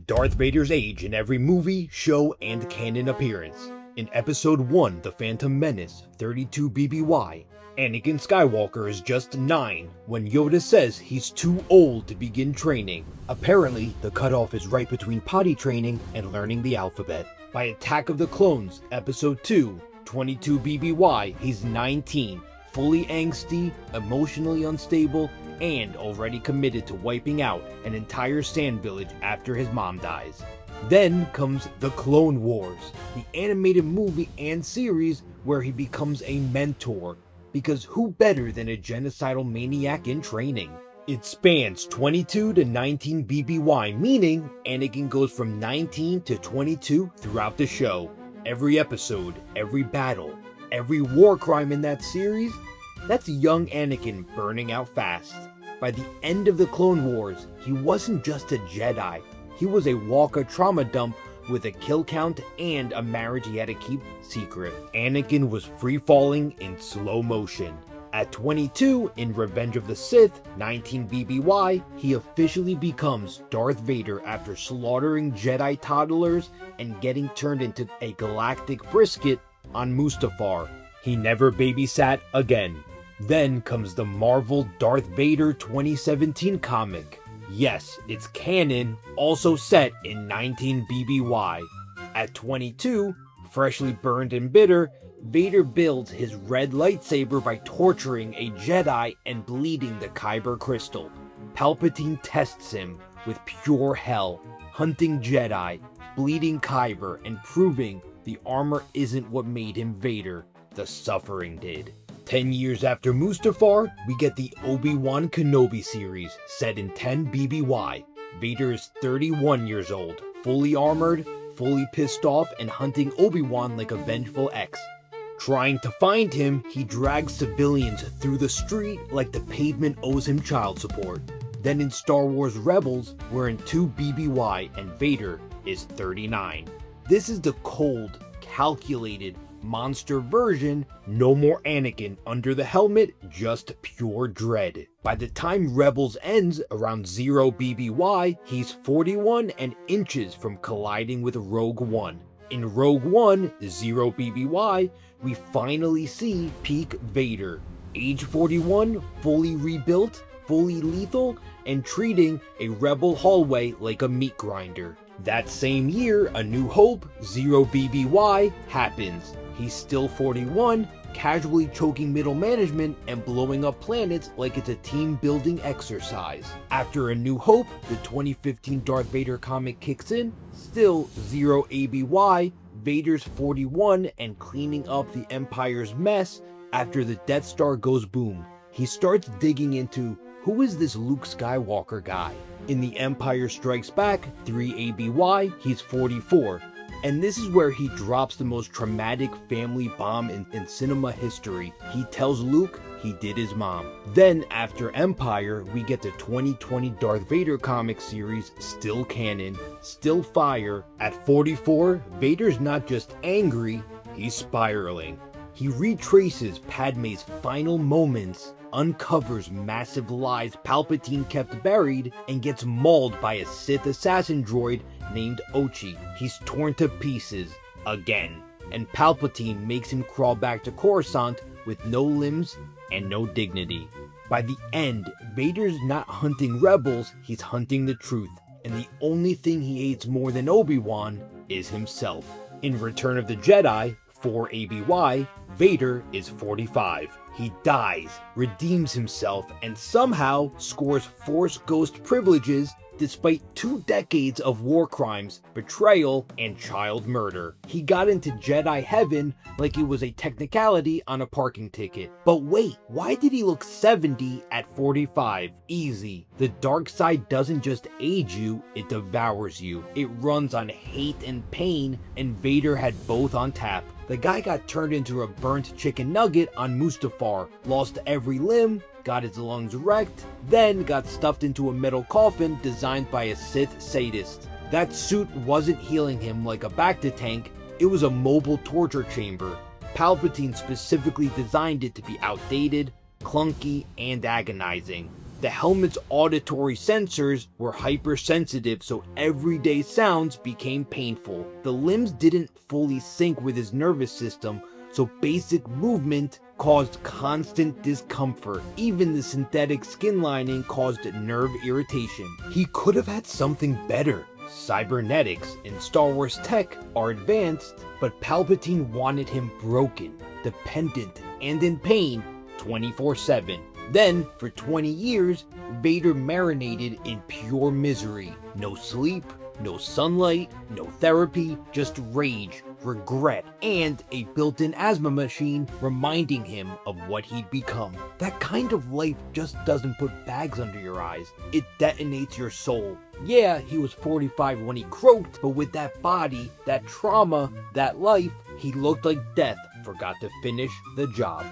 Darth Vader's age in every movie, show, and canon appearance. In Episode 1, The Phantom Menace, 32 BBY, Anakin Skywalker is just 9 when Yoda says he's too old to begin training. Apparently, the cutoff is right between potty training and learning the alphabet. By Attack of the Clones, Episode 2, 22 BBY, he's 19, fully angsty, emotionally unstable, and already committed to wiping out an entire sand village after his mom dies. Then comes The Clone Wars, the animated movie and series where he becomes a mentor, because who better than a genocidal maniac in training? It spans 22 to 19 BBY, meaning Anakin goes from 19 to 22 throughout the show. Every episode, every battle, every war crime in that series, that's young Anakin burning out fast. By the end of the Clone Wars, he wasn't just a Jedi. He was a Walker trauma dump with a kill count and a marriage he had to keep secret. Anakin was free-falling in slow motion. At 22, in Revenge of the Sith, 19 BBY, he officially becomes Darth Vader after slaughtering Jedi toddlers and getting turned into a galactic brisket on Mustafar. He never babysat again. Then comes the Marvel Darth Vader 2017 comic. Yes, it's canon, also set in 19 BBY. At 22, freshly burned and bitter, Vader builds his red lightsaber by torturing a Jedi and bleeding the Kyber crystal. Palpatine tests him with pure hell, hunting Jedi, bleeding Kyber, and proving the armor isn't what made him Vader, the suffering did. 10 years after Mustafar, we get the Obi-Wan Kenobi series, set in 10 BBY. Vader is 31 years old, fully armored, fully pissed off, and hunting Obi-Wan like a vengeful ex. Trying to find him, he drags civilians through the street like the pavement owes him child support. Then in Star Wars Rebels, we're in 2 BBY and Vader is 39. This is the cold, calculated, monster version, no more Anakin under the helmet, just pure dread. By the time Rebels ends around 0 BBY, he's 41 and inches from colliding with Rogue One. In Rogue One, 0 BBY, we finally see peak Vader, age 41, fully rebuilt, fully lethal, and treating a rebel hallway like a meat grinder. That same year, A New Hope, 0 BBY, happens. He's still 41, casually choking middle management and blowing up planets like it's a team-building exercise. After A New Hope, the 2015 Darth Vader comic kicks in, still 0 ABY, Vader's 41 and cleaning up the Empire's mess after the Death Star goes boom. He starts digging into, who is this Luke Skywalker guy? In The Empire Strikes Back, 3 ABY, he's 44. And this is where he drops the most traumatic family bomb in cinema history. He tells Luke he did his mom. Then after Empire, we get the 2020 Darth Vader comic series, still canon, still fire. At 44, Vader's not just angry, he's spiraling. He retraces Padme's final moments, uncovers massive lies Palpatine kept buried, and gets mauled by a Sith assassin droid named Ochi. He's torn to pieces, again, and Palpatine makes him crawl back to Coruscant with no limbs and no dignity. By the end, Vader's not hunting rebels, he's hunting the truth, and the only thing he hates more than Obi-Wan is himself. In Return of the Jedi, 4 ABY, Vader is 45. He dies, redeems himself, and somehow scores Force Ghost privileges despite 2 decades of war crimes, betrayal, and child murder. He got into Jedi heaven like it was a technicality on a parking ticket. But wait, why did he look 70 at 45? Easy. The dark side doesn't just age you, it devours you. It runs on hate and pain, and Vader had both on tap. The guy got turned into a burnt chicken nugget on Mustafar, lost every limb, got his lungs wrecked, then got stuffed into a metal coffin designed by a Sith sadist. That suit wasn't healing him like a Bacta tank, it was a mobile torture chamber. Palpatine specifically designed it to be outdated, clunky, and agonizing. The helmet's auditory sensors were hypersensitive, so everyday sounds became painful. The limbs didn't fully sync with his nervous system, so basic movement caused constant discomfort. Even the synthetic skin lining caused nerve irritation. He could have had something better. Cybernetics in Star Wars tech are advanced, but Palpatine wanted him broken, dependent, and in pain 24/7. Then, for 20 years, Vader marinated in pure misery. No sleep, no sunlight, no therapy, just rage, regret, and a built-in asthma machine reminding him of what he'd become. That kind of life just doesn't put bags under your eyes. It detonates your soul. Yeah, he was 45 when he croaked, but with that body, that trauma, that life, he looked like death forgot to finish the job.